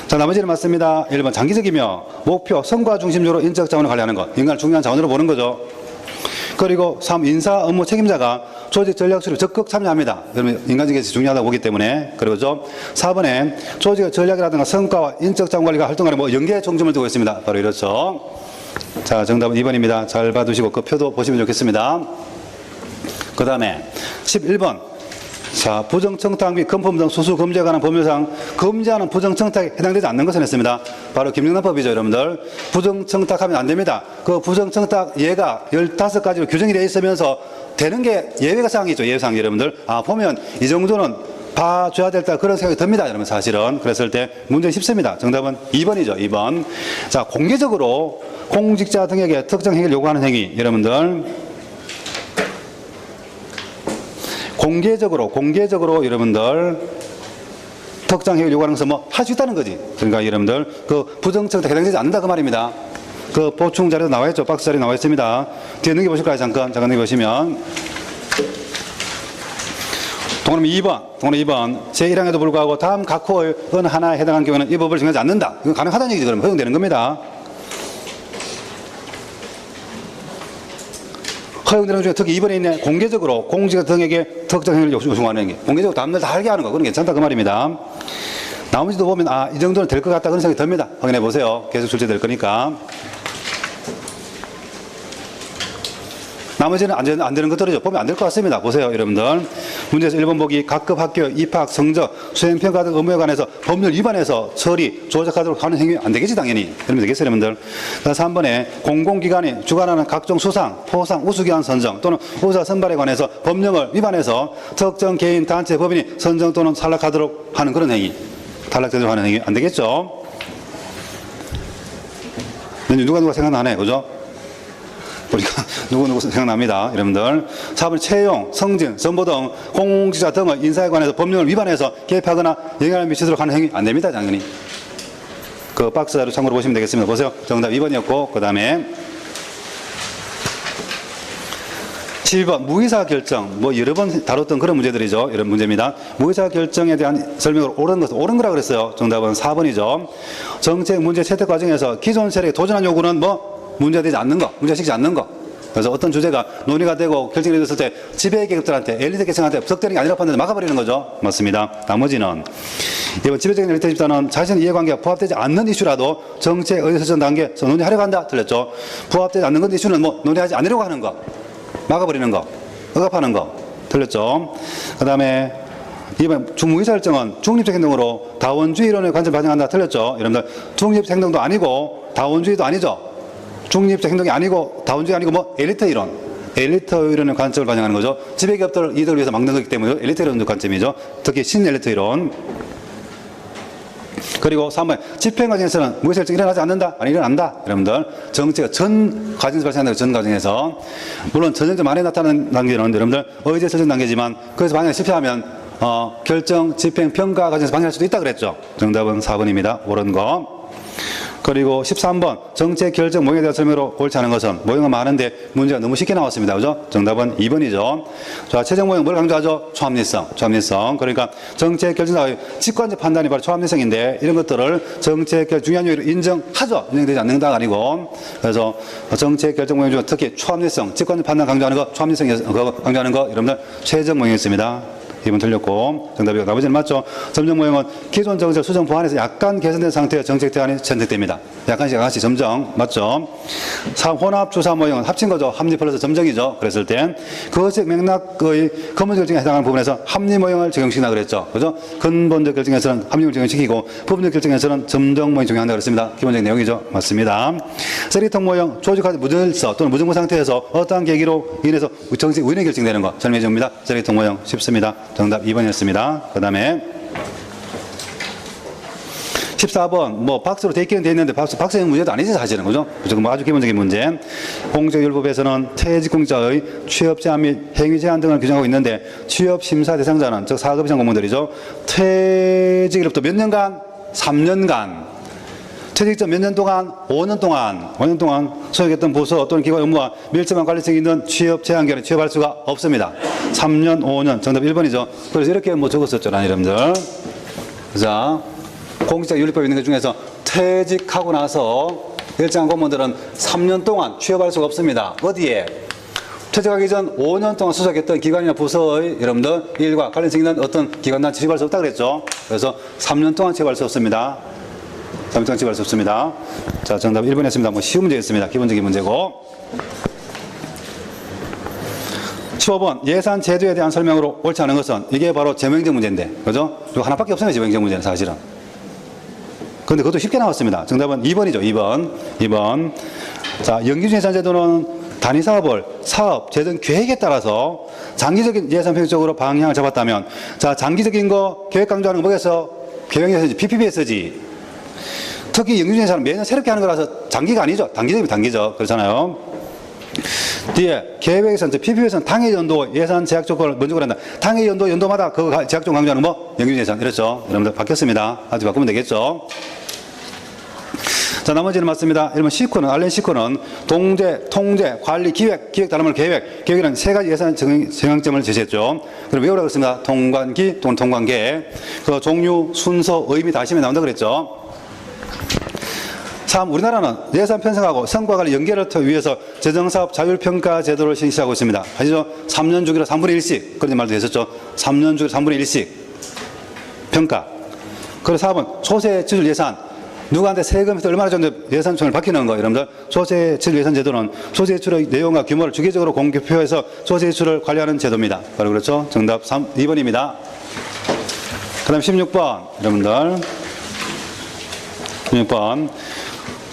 자, 나머지는 맞습니다. 1번 장기적이며 목표 성과 중심적으로 인적 자원을 관리하는 것 인간을 중요한 자원으로 보는 거죠. 그리고 3. 인사 업무 책임자가 조직 전략 수립 적극 참여합니다. 여러분 인간적에서 중요하다고 보기 때문에. 그리고 좀 4번에 조직 전략이라든가 성과와 인적 자원 관리가 활동하는 뭐 연계 중점을 두고 있습니다. 바로 이렇죠. 자, 정답은 2번입니다. 잘 봐두시고 그 표도 보시면 좋겠습니다. 그 다음에 11번. 자, 부정청탁 및 금품 등 수수 금지에 관한 법률상 금지하는 부정청탁에 해당되지 않는 것을 했습니다. 바로 김영란법이죠, 여러분들. 부정청탁하면 안 됩니다. 그 부정청탁 예가 15가지로 규정이 되어 있으면서 되는 게 예외가 사항이죠, 예외사항 여러분들. 보면 이 정도는 봐줘야 될다 그런 생각이 듭니다, 여러분 사실은. 그랬을 때 문제는 쉽습니다. 정답은 2번이죠, 2번. 자, 공개적으로 공직자 등에게 특정 행위를 요구하는 행위, 여러분들. 공개적으로 여러분들 특정 행위를 요구하는 것은 뭐 할 수 있다는 거지. 그러니까 여러분들 그 부정청탁에 해당되지 않는다 그 말입니다. 그 보충 자료도 나와 있죠. 박스 자료 나와 있습니다. 뒤에 넘겨보실까요? 잠깐 넘겨보시면. 동그라미 2번. 제1항에도 불구하고 다음 각 호의 어느 하나에 해당하는 경우는 이 법을 정하지 않는다. 이건 가능하다는 얘기죠. 그럼 허용되는 겁니다. 허용되는 것 중에 특히 2번에 있네. 공개적으로 공직자 등에게 특정 행위를 요구하는 게. 공개적으로 다음날 다 알게 하는 거. 그건 괜찮다 그 말입니다. 나머지도 보면 이 정도는 될 것 같다 그런 생각이 듭니다. 확인해 보세요. 계속 출제될 거니까. 나머지는 안 되는 것들이죠. 보면 안 될 것 같습니다. 보세요, 여러분들. 문제에서 1번 보기 각급 학교 입학, 성적, 수행평가 등 업무에 관해서 법률 위반해서 처리, 조작하도록 하는 행위 안 되겠지, 당연히. 그러면 되겠어요, 여러분들. 3번에 공공기관이 주관하는 각종 수상, 포상, 우수기관 선정 또는 우수자 선발에 관해서 법령을 위반해서 특정 개인, 단체, 법인이 선정 또는 탈락하도록 하는 그런 행위. 탈락되도록 하는 행위 안 되겠죠? 누가 생각나네, 그죠? 보니까 누구 생각납니다. 여러분들. 4번 채용, 승진, 선보 등 공직자 등의 인사에 관해서 법령을 위반해서 개입하거나 영향을 미치도록 하는 행위 안 됩니다. 당연히. 그 박스 자료 참고로 보시면 되겠습니다. 보세요. 정답 2번이었고 그 다음에 7번 무의사 결정. 뭐 여러 번 다뤘던 그런 문제들이죠. 이런 문제입니다. 무의사 결정에 대한 설명으로 옳은 거라 그랬어요. 정답은 4번이죠. 정책 문제 채택 과정에서 기존 세력에 도전한 요구는 뭐 문제되지 않는 거, 문제시키지 않는 거. 그래서 어떤 주제가 논의가 되고 결정이 됐을 때 지배계급들한테, 엘리트 계층한테 부석되는 게 아니라 판단을 막아버리는 거죠. 맞습니다. 나머지는 이번 지배적인 엘리트 집단은 자신의 이해관계가 부합되지 않는 이슈라도 정책 의사결정 단계에서 논의하려고 한다. 틀렸죠. 부합되지 않는 건 이슈는 뭐 논의하지 않으려고 하는 거, 막아버리는 거, 억압하는 거. 틀렸죠. 그 다음에 이번 중무의사결정은 중립적 행동으로 다원주의 이론의 관점을 반영한다. 틀렸죠. 여러분들 중립적 행동도 아니고 다원주의도 아니죠. 중립적 행동이 아니고 다원주의 아니고 뭐 엘리트 이론의 관점을 반영하는 거죠. 지배기업들 이득을 위해서 막는 거기 때문에 엘리트 이론의 관점이죠. 특히 신엘리트 이론. 그리고 3번 집행 과정에서는 무의사결정이 일어나지 않는다. 아니 일어난다. 여러분들 정치가 전 과정에서 발생한다. 전 과정에서 물론 전형적 만에 나타나는 단계는 여러분들 의제 설정 단계지만 거기서 방향이 실패하면 결정, 집행, 평가 과정에서 방해할 수도 있다 그랬죠. 정답은 4번입니다. 옳은 거. 그리고 13번 정책 결정 모형에 대한 설명으로 옳지 않은 것은 모형은 많은데 문제가 너무 쉽게 나왔습니다. 그죠? 정답은 2번이죠. 자, 최종 모형 뭘 강조하죠? 초합리성. 그러니까 정책 결정자의 직관적 판단이 바로 초합리성인데 이런 것들을 정책 결정 중요한 요인으로 인정하죠. 인정되지 않는다가 아니고. 그래서 정책 결정 모형 중에 특히 초합리성, 직관적 판단 강조하는 거, 초합리성 강조하는 거 여러분들 최종 모형이었습니다. 2번 틀렸고 정답이 나머지는 맞죠. 점정 모형은 기존 정책 수정 보완해서 약간 개선된 상태의 정책 대안이 선택됩니다. 약간씩 점정 맞죠. 3 혼합 주사 모형은 합친 거죠. 합리 플러스 점정이죠. 그랬을 땐 그것의 맥락의 근본 결정에 해당하는 부분에서 합리 모형을 적용시킨다 그랬죠. 그죠? 근본적 결정에서는 합리를 적용시키고 부분적 결정에서는 점정 모형이 적용한다 그랬습니다. 기본적인 내용이죠. 맞습니다. 쓰리통 모형 조직화된 무질서 또는 무정부 상태에서 어떠한 계기로 인해서 정책 우연히 결정되는 거 설명해 줍니다. 쓰리통 모형 쉽습니다. 정답 2번이었습니다. 그 다음에 14번 뭐 박스로 돼 있기는 돼 있는데 박스형 문제도 아니지 사실은. 그죠? 뭐 아주 기본적인 문제. 공적율법에서는 퇴직 공직자의 취업 제한 및 행위 제한 등을 규정하고 있는데 취업 심사 대상자는 즉 4급 이상 공무원들이죠. 퇴직일부터 몇 년간? 3년간. 퇴직 전 몇 년 동안? 5년 동안 소속했던 부서 또는 기관 업무와 밀접한 관련성이 있는 취업 제한 기간에 취업할 수가 없습니다. 3년, 5년. 정답 1번이죠. 그래서 이렇게 뭐 적었었죠, 여러분들. 자, 공직자 윤리법에 있는 것 중에서 퇴직하고 나서 일정한 공무원들은 3년 동안 취업할 수가 없습니다. 어디에? 퇴직하기 전 5년 동안 소속했던 기관이나 부서의 여러분들 일과 관련성 있는 어떤 기관단 취업할 수 없다 그랬죠. 그래서 3년 동안 취업할 수 없습니다. 3년 동안 취업할 수 없습니다. 자, 정답 1번이었습니다. 뭐 쉬운 문제였습니다. 기본적인 문제고. 15번 예산 제도에 대한 설명으로 옳지 않은 것은 이게 바로 재무행정 문제인데, 그죠? 이거 하나밖에 없습니다. 재무행정 문제는 사실은. 그런데 그것도 쉽게 나왔습니다. 정답은 2번이죠. 2번. 자, 연기준 예산 제도는 단위 사업을 사업, 재정 계획에 따라서 장기적인 예산 편성적으로 방향을 잡았다면, 자, 장기적인 거 계획 강조하는 거 뭐겠어? 계획에서지, PPPS지. 특히 연기준 예산은 매년 새롭게 하는 거라서 장기가 아니죠. 단기적이면 단기죠. 그렇잖아요. 뒤에 계획에서는 PP에서는 당해 연도 예산 제약 조건을 먼저 그런다. 당해 연도마다 그 제약 조건 강조하는 뭐 영유 예산 이렇죠. 여러분들 바뀌었습니다. 아주 바꾸면 되겠죠. 자, 나머지는 맞습니다. 여러분 C코는 알렌 C코는 통제, 관리, 기획 다른 말 계획이라는 세 가지 예산 정형점을 제시했죠. 그럼 외우라고 했습니다. 통관기 또는 통관계. 그 종류, 순서, 의미 다 하시면 나온다 그랬죠. 3. 우리나라는 예산 편성하고 성과 관리 연계를 위해서 재정사업 자율평가 제도를 실시하고 있습니다. 아시죠? 3년 주기로 3분의 1씩 그런 말도 했었죠. 3년 주기로 3분의 1씩 평가. 그리고 4번 소재지출 예산. 누구한테 세금에서 얼마나 줬는데 예산총을 바뀌는 거 여러분들. 소재지출 예산 제도는 소재지출의 내용과 규모를 주기적으로 공표해서 소재지출을 관리하는 제도입니다. 바로 그렇죠. 정답 2번입니다. 그 다음 16번 여러분들 16번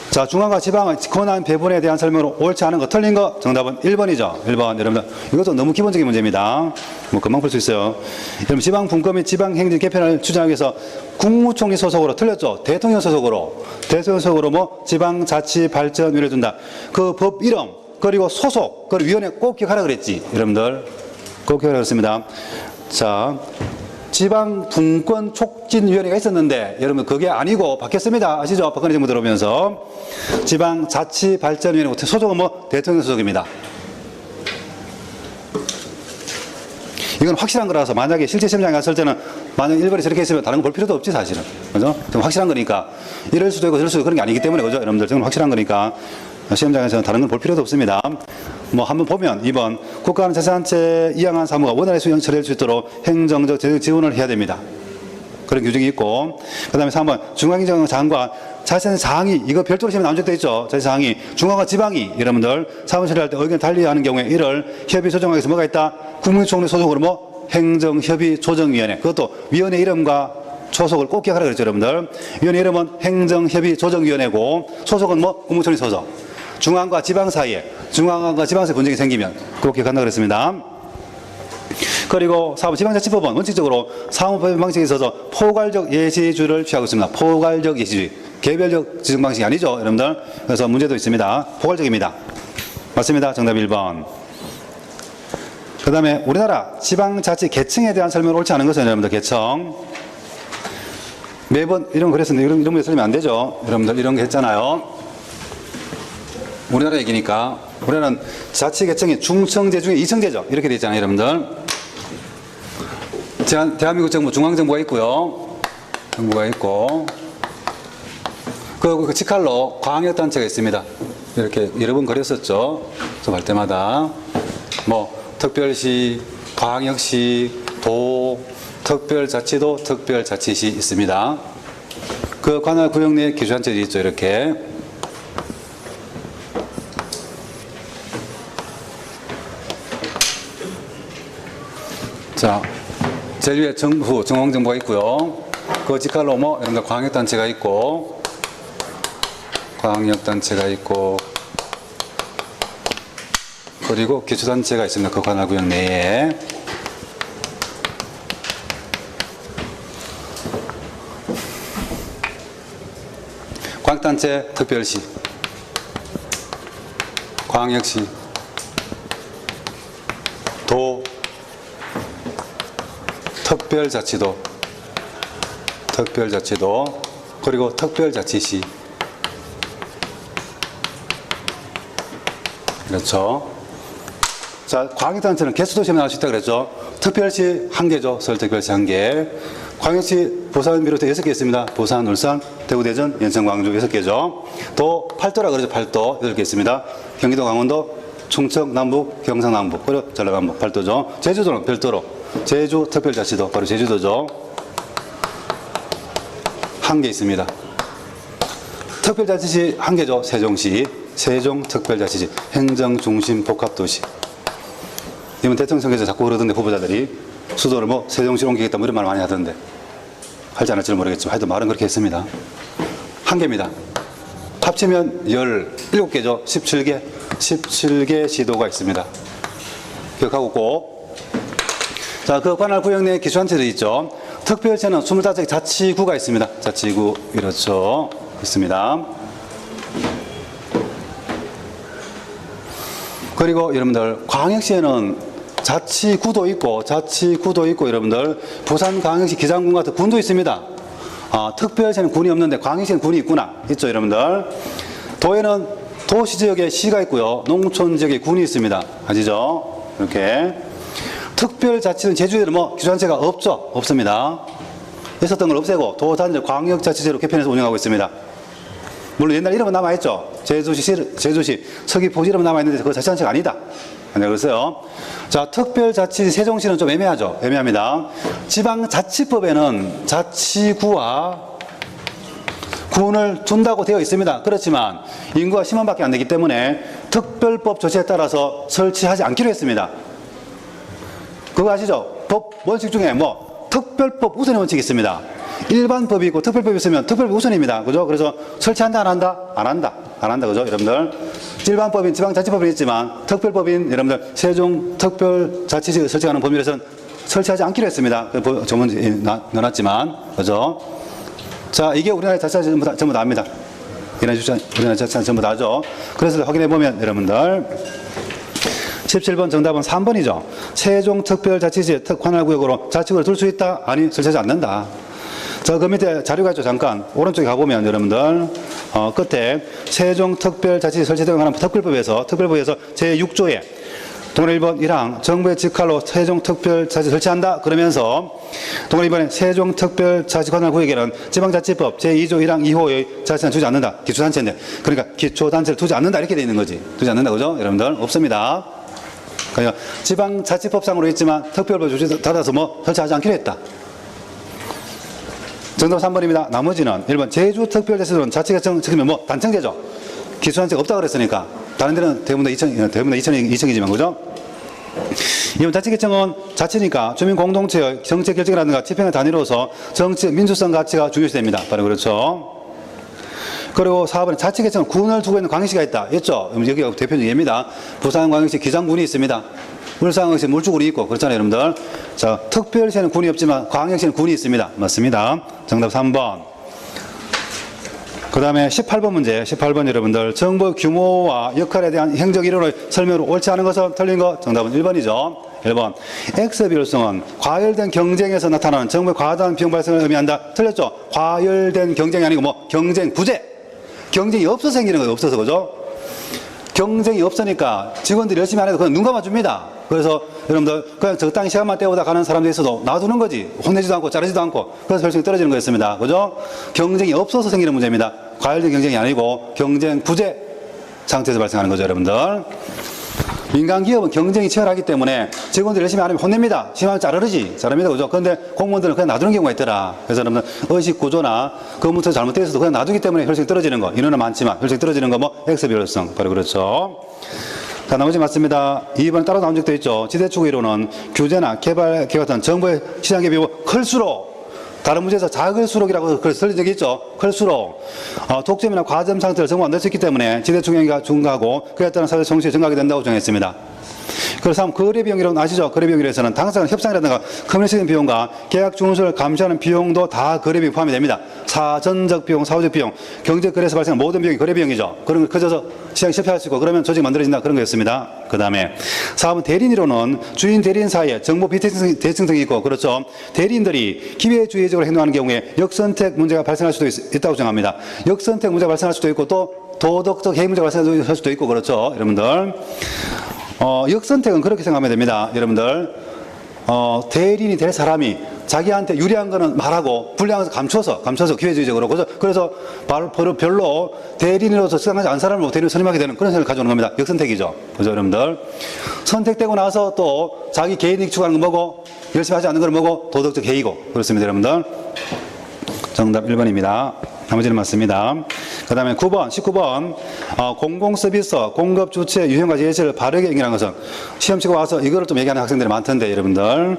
자, 중앙과 지방의 권한 배분에 대한 설명으로 옳지 않은 거, 틀린 거, 정답은 1번이죠. 1번. 여러분들, 이것도 너무 기본적인 문제입니다. 뭐, 금방 풀 수 있어요. 여러분, 지방 분권 및 지방 행정 개편을 추진하기 위해서 국무총리 소속으로, 틀렸죠? 대통령 소속으로 뭐, 지방자치발전위를 둔다. 그 법 이름, 그리고 소속, 그리고 위원회 꼭 기억하라 그랬지. 여러분들, 꼭 기억하라 그랬습니다. 자. 지방분권촉진위원회가 있었는데 여러분 그게 아니고 바뀌었습니다. 아시죠? 박근혜 정부 들어오면서 지방자치발전위원회 소속은 뭐 대통령 소속입니다. 이건 확실한 거라서 만약에 실제 시험장에 갔을 때는 만약 1번이 저렇게 했으면 다른 거 볼 필요도 없지 사실은. 그죠? 좀 확실한 거니까 이럴 수도 있고 저럴 수도 있고 그런 게 아니기 때문에 그죠? 여러분들 저는 확실한 거니까 시험장에서는 다른 건 볼 필요도 없습니다. 뭐 한번 보면 2번 국가는 자산채 이양한 사무가 원활히 수령 처리할 수 있도록 행정적 재정 지원을 해야 됩니다. 그런 규정이 있고 그 다음에 3번 중앙행정장관 자세한 사항이 이거 별도로 시험에 나온 적도 있죠. 자세한 사항이 중앙과 지방이 여러분들 사무 처리할 때 의견 달리하는 경우에 이를 협의 조정하기 위해서 뭐가 있다? 국무총리 소속으로 뭐 행정협의조정위원회 그것도 위원회 이름과 소속을 꼭 기억하라 그랬죠 여러분들. 위원회 이름은 행정협의조정위원회고 소속은 뭐 국무총리 소속. 중앙과 지방 사이에 분쟁이 생기면 꼭 기억한다 그랬습니다. 그리고 4번 지방자치법은 원칙적으로 사무법인 방식에 있어서 포괄적 예시주의를 취하고 있습니다. 포괄적 예시주의. 개별적 지정 방식이 아니죠 여러분들. 그래서 문제도 있습니다. 포괄적입니다. 맞습니다. 정답 1번. 그 다음에 우리나라 지방자치 계층에 대한 설명을 옳지 않은 것은 여러분들 계층. 매번 이런 거 그랬었는데 이런 문제 설명 안 되죠. 여러분들 이런 거 했잖아요. 우리나라 얘기니까 우리나라는 자치계층이 중청제 중에 이청제죠. 이렇게 되어 있잖아요 여러분들. 대한민국 정부 중앙정부가 있고요. 정부가 있고 그 직할로 광역단체가 있습니다. 이렇게 여러 번 그렸었죠. 수업할 때마다 뭐 특별시, 광역시, 도, 특별자치도, 특별자치시 있습니다. 그 관할 구역 내에 기초단체들이 있죠. 이렇게. 자, 제일 위에 정부, 중앙정부가 있고요. 그 직할로 뭐 이런 거 광역단체가 있고, 그리고 기초단체가 있습니다. 그 관할구역 내에. 광역단체, 특별시, 광역시, 도, 특별자치도, 그리고 특별자치시. 그렇죠. 자, 광역단체는 개수도 시험에 나올 수 있다 그랬죠. 특별시 1개죠. 서울특별시 1개. 광역시 부산 비롯해 6개 있습니다. 부산, 울산, 대구, 대전, 연천, 광주 6개죠. 또 팔도라 그러죠. 팔도 8개 있습니다. 경기도, 강원도, 충청, 남북, 경상, 남북, 그리고 전라도, 남북, 팔도죠. 제주도는 별도로 제주 특별자치도 바로 제주도죠. 1개 있습니다. 특별자치시 1개죠. 세종시, 세종특별자치시, 행정중심 복합도시. 이번 대통령 선거에서 자꾸 그러던데 후보자들이 수도를 뭐 세종시로 옮기겠다 뭐 이런 말 많이 하던데 할지 안 할지는 모르겠지만 하여튼 말은 그렇게 했습니다. 1개입니다. 합치면 17개죠. 17개 시도가 있습니다. 기억하고 꼭. 자, 그 관할 구역 내에 기초단체들이 있죠. 특별시는 25개 자치구가 있습니다. 자치구, 이렇죠. 있습니다. 그 그리고 여러분들 광역시에는 자치구도 있고 여러분들 부산광역시 기장군 같은 군도 있습니다. 특별시는 군이 없는데 광역시는 군이 있죠 여러분들. 도에는 도시지역에 시가 있고요, 농촌지역에 군이 있습니다. 아시죠? 이렇게. 특별자치는 제주에는 기초단체가 없습니다. 있었던 걸 없애고 도단체 광역자치제로 개편해서 운영하고 있습니다. 물론 옛날 이름은 남아있죠. 제주시 서귀포시 이름은 남아있는데 그거 자치단체가 아니다. 그랬어요. 자, 특별자치 세종시는 좀 애매합니다. 지방자치법에는 자치구와 군을 둔다고 되어 있습니다. 그렇지만 인구가 10만 밖에 안 되기 때문에 특별법 조치에 따라서 설치하지 않기로 했습니다. 그거 아시죠? 법 원칙 중에 특별법 우선의 원칙이 있습니다. 일반 법이 있고 특별법이 있으면 특별법 우선입니다. 그죠? 그래서 설치한다, 안 한다? 안 한다. 그죠? 여러분들. 일반법인 지방자치법은 있지만 특별법인 여러분들 세종 특별자치지역 설치하는 법률에서는 설치하지 않기로 했습니다. 전문 넣어놨지만. 그죠? 자, 이게 우리나라의 자치단체 전부 다입니다. 우리나라 자치단체 전부 다죠. 그래서 확인해보면 여러분들. 17번 정답은 3번이죠. 세종특별자치지역 특관할구역으로 자치구를 둘 수 있다? 아니, 설치하지 않는다. 자, 그 밑에 자료가 있죠. 잠깐 오른쪽에 가보면 여러분들 끝에 세종특별자치지역 설치에 관한 특별법에서 제6조에 동일 1번 1항 정부의 직할로 세종특별자치 설치한다 그러면서 동일 2번에 세종특별자치 관할구역에는 지방자치법 제2조 1항 2호의 자치단체를 두지 않는다. 기초단체인데 그러니까 기초단체를 두지 않는다 이렇게 되어 있는 거지. 두지 않는다. 그죠? 여러분들 없습니다. 그러니까 지방자치법상으로 있지만 특별법 조치 따라서 설치하지 않기로 했다. 정답 3번입니다. 나머지는 1번 제주특별자치도는 자치개청 지키면 단청제죠. 기초단체가 없다 그랬으니까 다른 데는 대부분 다 2층이지만 그죠? 이번 자치개청은 자치니까 주민공동체의 정책 결정이라든가 집행의 단위로서 정치 민주성 가치가 중요시됩니다. 바로 그렇죠. 그리고 4번에 자치개청은 군을 두고 있는 광역시가 있다. 있죠? 여기가 대표적인 예입니다. 부산광역시 기장군이 있습니다. 울산광역시 물주군이 있고 그렇잖아요 여러분들. 자, 특별시에는 군이 없지만 광역시에는 군이 있습니다. 맞습니다. 정답 3번. 그 다음에 18번 문제. 18번 여러분들. 정부 규모와 역할에 대한 행정 이론의 설명으로 옳지 않은 것은 틀린 것. 정답은 1번이죠. 1번. X 비율성은 과열된 경쟁에서 나타나는 정부의 과다한 비용 발생을 의미한다. 틀렸죠? 과열된 경쟁이 아니고 경쟁 부재. 경쟁이 없어서 생기는 거예요. 없어서. 그죠? 경쟁이 없으니까 직원들이 열심히 안 해도 그냥 눈 감아줍니다. 그래서 여러분들 그냥 적당히 시간만 때우다 가는 사람들이 있어도 놔두는 거지. 혼내지도 않고 자르지도 않고. 그래서 혈중이 떨어지는 거였습니다. 그죠? 경쟁이 없어서 생기는 문제입니다. 과열된 경쟁이 아니고 경쟁 부재 상태에서 발생하는 거죠. 여러분들. 민간기업은 경쟁이 치열하기 때문에 직원들이 열심히 안 하면 혼냅니다. 심하면 자릅니다. 그죠? 그런데 공무원들은 그냥 놔두는 경우가 있더라. 그래서 여러분 의식 구조나 근무처 잘못되어 있어도 그냥 놔두기 때문에 혈중이 떨어지는 거. 인원은 많지만 혈중이 떨어지는 거 X 비율성. 바로 그렇죠. 자, 나머지 맞습니다. 2번 따로 나온 적도 있죠. 지대축 이론은 규제나 개발 계획 같은 정부의 시장 개입이 클수록 다른 문제에서 작을수록이라고 설린 적이 있죠. 클수록 독점이나 과점 상태를 정부가 넣을 수 있기 때문에 지대축행위가 증가하고 그에 따른 사회 정치가 증가하게 된다고 정했습니다. 그래서 거래비용이론 아시죠? 거래비용이라서는 당사자간 협상이라든가 커뮤니케이션 비용과 계약 준수를 감시하는 비용도 다 거래비용 포함이 됩니다. 사전적 비용, 사후적 비용, 경제거래에서 발생한 모든 비용이 거래비용이죠. 그런 걸 커져서 시장이 실패할 수 있고 그러면 조직이 만들어진다 그런 거였습니다. 그 다음에 4번 대리인이론은 주인 대리인 사이에 정보 비대칭성이 있고 그렇죠. 대리인들이 기회주의적으로 행동하는 경우에 역선택 문제가 발생할 수도 있다고 정합니다. 역선택 문제가 발생할 수도 있고 또 도덕적 해이 문제가 발생할 수도 있고 그렇죠. 여러분들. 역선택은 그렇게 생각하면 됩니다. 여러분들. 대리인이 될 사람이 자기한테 유리한 거는 말하고 불리한 것을 감춰서 기회주의적으로. 그래서 별로 대리인으로서 수상하지 않은 사람을 대리인으로 선임하게 되는 그런 생각을 가져오는 겁니다. 역선택이죠. 그죠, 여러분들? 선택되고 나서 또 자기 개인이익 추구하는 건 뭐고, 열심히 하지 않는 건 뭐고, 도덕적 해이고. 그렇습니다, 여러분들. 정답 1번입니다. 나머지는 맞습니다. 그 다음에 9번, 19번. 공공서비스, 공급 주체, 유형과 예시를 바르게 얘기하는 것은 시험 치고 와서 이거를 좀 얘기하는 학생들이 많던데, 여러분들.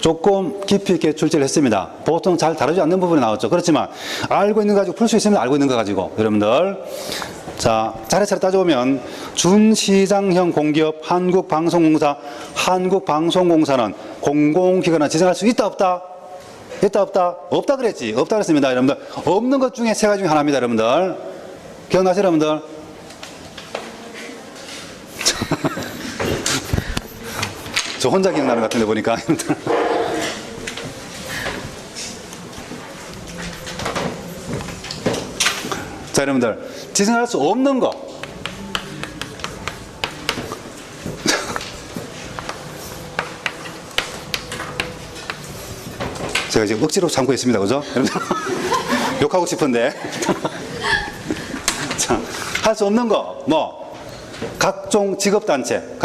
조금 깊이 있게 출제를 했습니다. 보통 잘 다루지 않는 부분이 나왔죠. 그렇지만 알고 있는 거 가지고 풀 수 있으면 알고 있는 거 가지고, 여러분들. 자, 차례차례 따져보면 준시장형 공기업 한국방송공사, 한국방송공사는 공공기관을 지정할 수 있다, 없다? 있다, 없다? 없다 그랬지. 없다 그랬습니다, 여러분들. 없는 것 중에 세 가지 중에 하나입니다, 여러분들. 기억나세요, 여러분들? 저 혼자 기억나는 것 같은데 보니까. 자, 여러분들, 지정할 수 없는 거. 제가 지금 억지로 참고 있습니다. 그죠? 욕하고 싶은데. 자, 할 수 없는 거, 뭐, 각종 직업단체,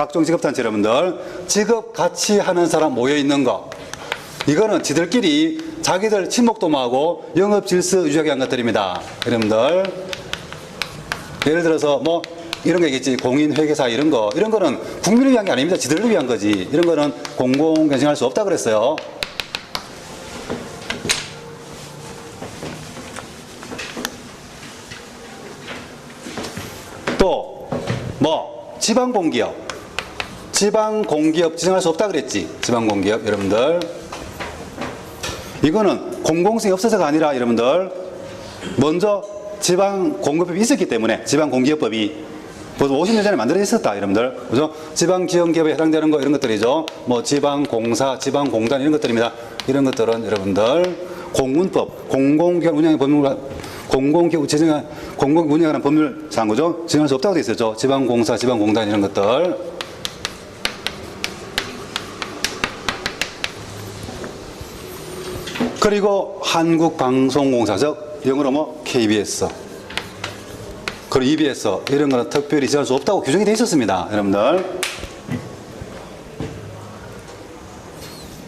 여러분들, 직업 같이 하는 사람 모여있는 거. 이거는 지들끼리 자기들 친목도모하고 영업질서 유지하게 한 것들입니다. 여러분들. 예를 들어서 뭐, 이런 게 있겠지. 공인회계사 이런 거는 국민을 위한 게 아닙니다. 지들을 위한 거지. 이런 거는 공공견증할 수 없다 그랬어요. 또, 뭐, 지방공기업 지정할 수 없다 그랬지. 지방공기업, 여러분들. 이거는 공공성이 없어서가 아니라, 여러분들, 먼저 지방공기업법이 있었기 때문에, 지방공기업법이 벌써 50년 전에 만들어져 있었다, 여러분들. 그죠? 지방지원기업에 해당되는 거, 이런 것들이죠. 뭐, 지방공사, 지방공단, 이런 것들입니다. 이런 것들은 여러분들, 공문법, 공공기업 운영의 법률, 공공기업 운영하는 법률 사항, 거죠? 지정할 수 없다고 되어 있었죠. 지방공사, 지방공단, 이런 것들. 그리고 한국방송공사, 즉, 영어로 뭐, KBS. 그리고 EBS, 이런 거는 특별히 지정할 수 없다고 규정이 되어 있었습니다. 여러분들.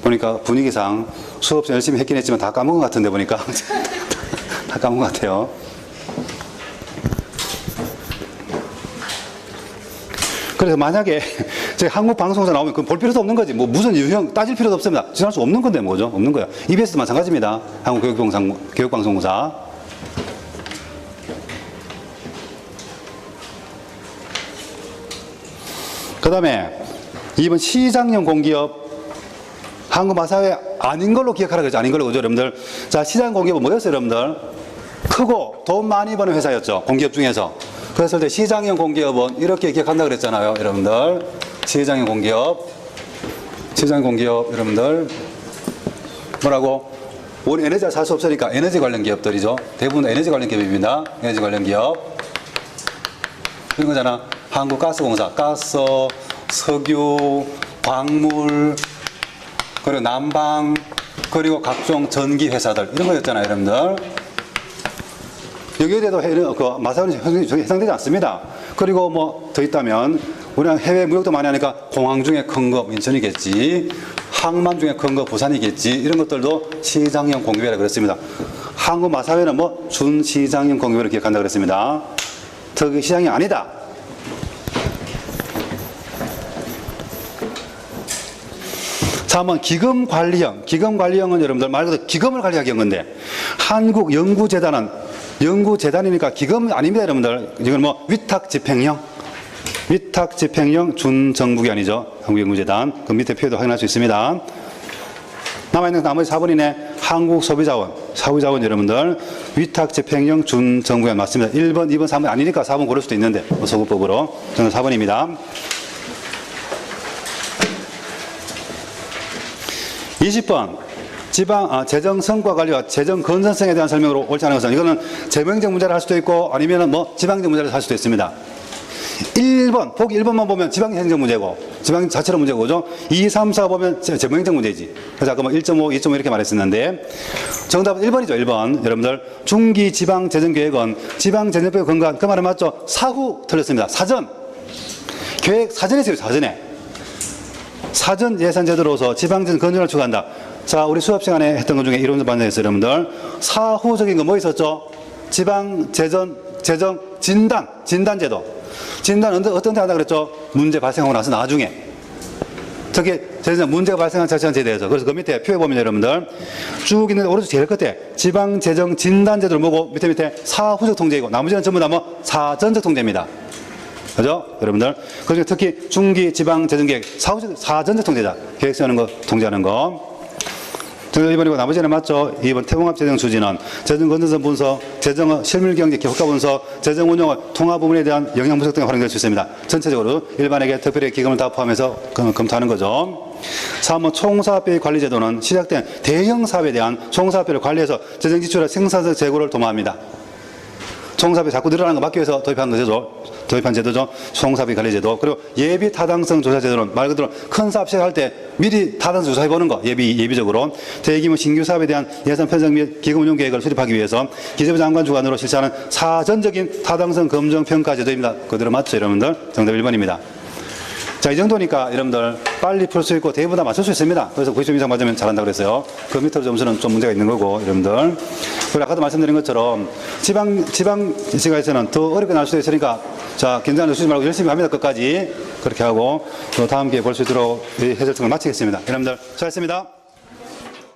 보니까 분위기상 수업 열심히 했긴 했지만 다 까먹은 것 같은데 보니까. 다 까먹은 것 같아요. 그래서 만약에 저희 한국방송사 나오면 그건 볼 필요도 없는 거지. 뭐 무슨 유형 따질 필요도 없습니다. 지정할 수 없는 건데 뭐죠? 없는 거야. EBS도 마찬가지입니다. 한국교육방송공사. 그 다음에 2번 시장형 공기업. 한국마사회 아닌 걸로 기억하라 그러죠. 아닌 걸로 그죠, 여러분들. 자, 시장 공기업은 뭐였어요, 여러분들? 크고 돈 많이 버는 회사였죠. 공기업 중에서. 그랬을 때 시장형 공기업은 이렇게 기억한다 그랬잖아요, 여러분들. 시장형 공기업, 여러분들. 뭐라고? 우리 에너지가 살 수 없으니까 에너지 관련 기업들이죠. 대부분 에너지 관련 기업입니다. 에너지 관련 기업. 이런 거잖아. 한국가스공사, 가스, 석유, 광물, 그리고 난방, 그리고 각종 전기 회사들, 이런 거였잖아요, 여러분들. 여기에 대해도 마사회는 해당되지 않습니다. 그리고 뭐 더 있다면, 우리는 해외 무역도 많이 하니까 공항 중에 큰 거 인천이겠지, 항만 중에 큰 거 부산이겠지, 이런 것들도 시장형 공기업이라고 그랬습니다. 한국 마사회는 뭐 준시장형 공기업을 기억한다고 그랬습니다. 특히 시장이 아니다. 자, 한번 기금관리형. 기금관리형은 여러분들 말 그대로 기금을 관리하기 한 건데, 한국연구재단은 연구재단이니까 기금 아닙니다, 여러분들. 이건 뭐 위탁집행형 준정부기관이죠. 한국연구재단. 그 밑에 표에도 확인할 수 있습니다. 남아있는 나머지 4번이네. 한국소비자원 여러분들. 위탁집행형 준정부기관 맞습니다. 1번, 2번, 3번 아니니까 4번 고를 수도 있는데, 소급법으로. 저는 4번입니다. 20번. 재정 성과 관리와 재정 건전성에 대한 설명으로 옳지 않은 것은, 이거는 재정적 문제를 할 수도 있고, 아니면 뭐 지방적 문제를 할 수도 있습니다. 1번, 보기 1번만 보면 지방행정 문제고, 지방 자체로 문제고, 그죠? 2, 3, 4 보면 재정행정 문제지. 그래서 아까 뭐 1.5, 2.5 이렇게 말했었는데, 정답은 1번이죠, 1번. 여러분들, 중기 지방재정계획은 지방재정법에 근거한, 그 말은 맞죠? 사후 틀렸습니다. 사전. 계획 사전에 있어요, 사전에. 사전 예산 제도로서 지방재정 건전을 추구한다. 자, 우리 수업 시간에 했던 것 중에 이론 반영했어요, 여러분들. 사후적인 거 뭐 있었죠? 지방재정 진단제도. 진단은 어떤 데 한다 그랬죠? 문제 발생하고 나서 나중에. 특히 문제가 발생한 자체한제에 대해서. 그래서 그 밑에 표에 보면 여러분들 쭉 있는 오른쪽 제일 끝에 지방재정 진단제도를 보고 밑에 사후적 통제이고, 나머지는 전부 다 뭐 사전적 통제입니다. 그죠? 여러분들. 그중에 특히 중기 지방재정계획 사전적 통제자. 계획 세우는 거, 통제하는 거. 정답 1번이고 나머지는 맞죠? 2번 태봉합 재정 추진은 재정 건전성 분석, 재정 실물 경제 효과 분석, 재정 운영의 통합 부분에 대한 영향 분석 등에 활용될 수 있습니다. 전체적으로 일반에게 특별히 기금을 다 포함해서 검토하는 거죠. 3번 총사업비 관리 제도는 시작된 대형 사업에 대한 총사업비를 관리해서 재정 지출의 생산성 제고를 도모합니다. 총사업이 자꾸 늘어나는 거 막기 위해서 도입한 제도죠. 총사업비 관리 제도. 그리고 예비 타당성 조사 제도는 말 그대로 큰 사업 시작할 때 미리 타당성 조사해 보는 거. 예비적으로. 대규모 신규 사업에 대한 예산 편성 및 기금 운용 계획을 수립하기 위해서 기재부 장관 주관으로 실시하는 사전적인 타당성 검증 평가 제도입니다. 그대로 맞죠, 여러분들? 정답 1번입니다. 자, 이 정도니까 여러분들 빨리 풀 수 있고 대부분 다 맞출 수 있습니다. 그래서 90점 이상 맞으면 잘한다고 그랬어요. 그 밑으로 점수는 좀 문제가 있는 거고, 여러분들. 그리고 아까도 말씀드린 것처럼 지방지가에서는 더 어렵게 날 수도 있으니까 자, 긴장을 주지 말고 열심히 합니다. 끝까지. 그렇게 하고 또 다음 기회에 볼 수 있도록 해설청을 마치겠습니다. 여러분들 수고하셨습니다.